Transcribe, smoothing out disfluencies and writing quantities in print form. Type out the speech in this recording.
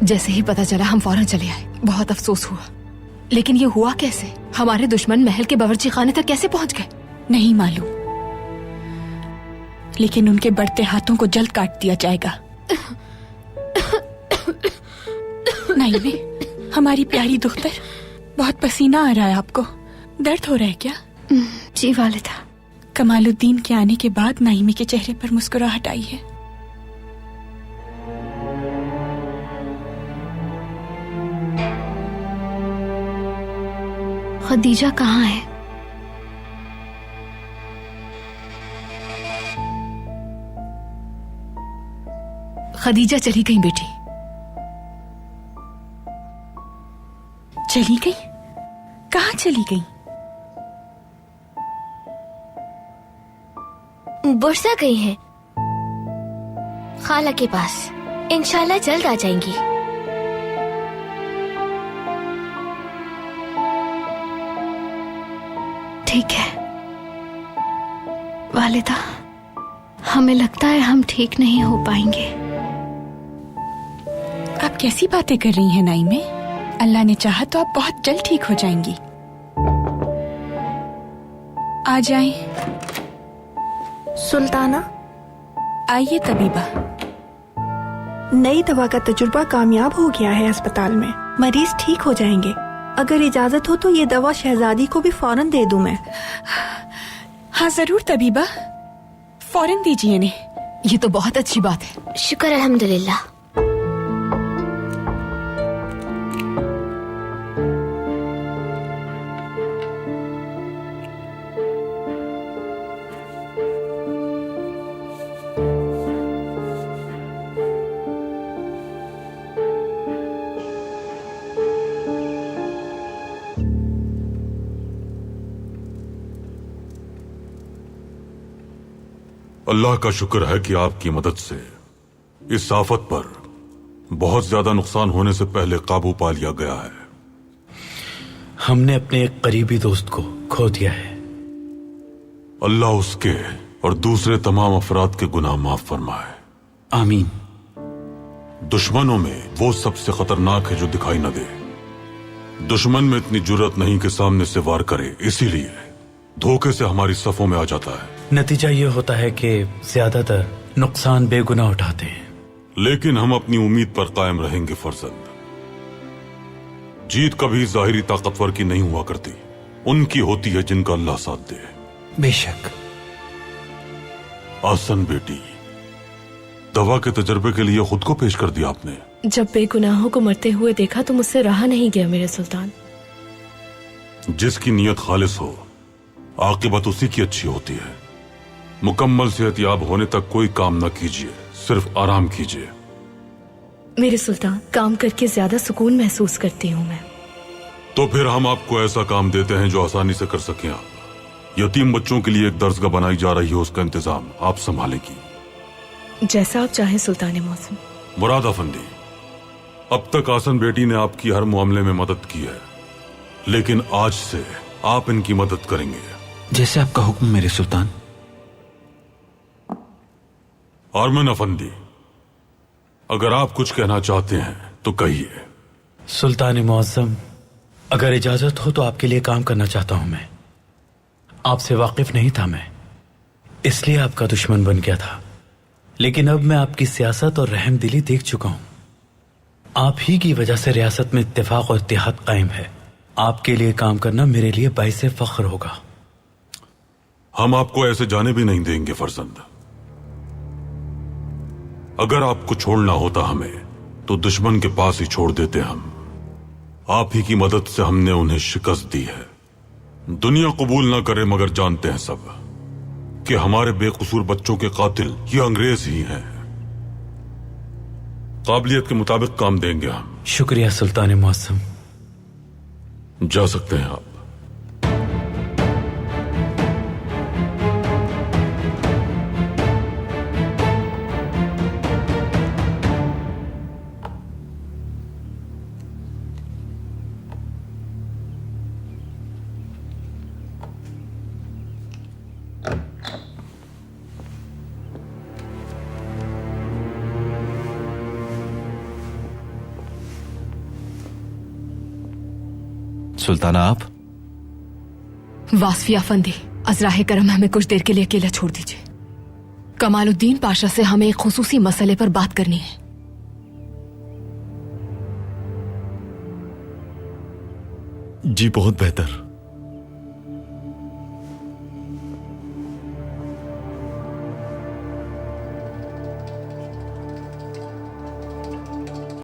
जैसे ही पता चला हम फौरन चले आए। बहुत अफसोस हुआ, लेकिन ये हुआ कैसे? हमारे दुश्मन महल के बावर्ची खाने तक कैसे पहुंच गए? नहीं मालूम, लेकिन उनके बढ़ते हाथों को जल्द काट दिया जाएगा। नाइमे, हमारी प्यारी दुख्तर, बहुत पसीना आ रहा है आपको, दर्द हो रहा है क्या? जी वालिदा। कमालुद्दीन के आने के बाद नाइमे के चेहरे पर मुस्कुराहट आई है। खदीजा कहाँ है? खदीजा चली गई बेटी। चली गई? कहाँ चली गई? बुरसा गई हैं खाला के पास, इंशाल्लाह जल्द आ जाएंगी। ठीक है वालिदा, हमें लगता है हम ठीक नहीं हो पाएंगे। आप कैसी बातें कर रही हैं नाइमे? अल्लाह ने चाहा तो आप बहुत जल्द ठीक हो जाएंगी। आ जाएं। सुल्ताना, आइए तबीबा। नई दवा का तजुर्बा कामयाब हो गया है अस्पताल में, मरीज ठीक हो जाएंगे। अगर इजाजत हो तो ये दवा शहजादी को भी फौरन दे दूं मैं। हाँ जरूर तबीबा, फौरन दीजिए इन्हें। ये तो बहुत अच्छी बात है। शुक्र अल्हम्दुलिल्लाह। अल्लाह का शुक्र है कि आपकी मदद से इस आफत पर बहुत ज्यादा नुकसान होने से पहले काबू पा लिया गया है। हमने अपने एक करीबी दोस्त को खो दिया है। अल्लाह उसके और दूसरे तमाम अफराद के गुनाह माफ फरमाए। आमीन। दुश्मनों में वो सबसे खतरनाक है जो दिखाई न दे। दुश्मन में इतनी जुर्रत नहीं कि सामने से वार करे, इसीलिए धोखे से हमारी सफों में आ जाता है। नतीजा ये होता है कि ज्यादातर नुकसान बेगुनाह उठाते हैं। लेकिन हम अपनी उम्मीद पर कायम रहेंगे फर्जंद। जीत कभी जाहिरी ताकतवर की नहीं हुआ करती, उनकी होती है जिनका अल्लाह साथ दे। बेशक। आसन बेटी, दवा के तजर्बे के लिए खुद को पेश कर दिया आपने। जब बेगुनाहों को मरते हुए देखा तो मुझसे रहा नहीं गया मेरे सुल्तान। जिसकी नीयत खालिस हो, आकिबत उसी की अच्छी होती है। मुकम्मल सेहतयाब होने तक कोई काम न कीजिए, सिर्फ आराम कीजिए। मेरे सुल्तान, काम करके ज्यादा सुकून महसूस करती हूँ मैं। तो फिर हम आपको ऐसा काम देते हैं जो आसानी से कर सकें आप। यतीम बच्चों के लिए एक दरसगाह बनाई जा रही है, उसका इंतजाम आप संभालेंगी। जैसा आप चाहें सुल्तान मौसम। मुराद अफंदी, अब तक आसन बेटी ने आपकी हर मामले में मदद की है, लेकिन आज से आप इनकी मदद करेंगे। जैसे आपका हुक्म मेरे सुल्तान। आरमन अफंदी, अगर आप कुछ कहना चाहते हैं तो कहिए। सुल्तान मुअज्जम, अगर इजाजत हो तो आपके लिए काम करना चाहता हूं मैं। आपसे वाकिफ नहीं था मैं, इसलिए आपका दुश्मन बन गया था। लेकिन अब मैं आपकी सियासत और रहम दिली देख चुका हूं। आप ही की वजह से रियासत में इत्तेफाक और इत्तेहाद कायम है। आपके लिए काम करना मेरे लिए बाइसे फख्र होगा। हम आपको ऐसे जाने भी नहीं देंगे फर्जंद। अगर आपको छोड़ना होता हमें तो दुश्मन के पास ही छोड़ देते हम। आप ही की मदद से हमने उन्हें शिकस्त दी है। दुनिया कबूल ना करे मगर जानते हैं सब कि हमारे बेकसूर बच्चों के कातिल ये अंग्रेज ही हैं। काबिलियत के मुताबिक काम देंगे हम। शुक्रिया सुल्तान मुअज्जम। जा सकते हैं आप। सुल्ताना आप? वासफिया फंदी, अजराह करम, हमें कुछ देर के लिए अकेला छोड़ दीजिए। कमालुद्दीन पाशा से हमें एक खुसूसी मसले पर बात करनी है। जी बहुत बेहतर।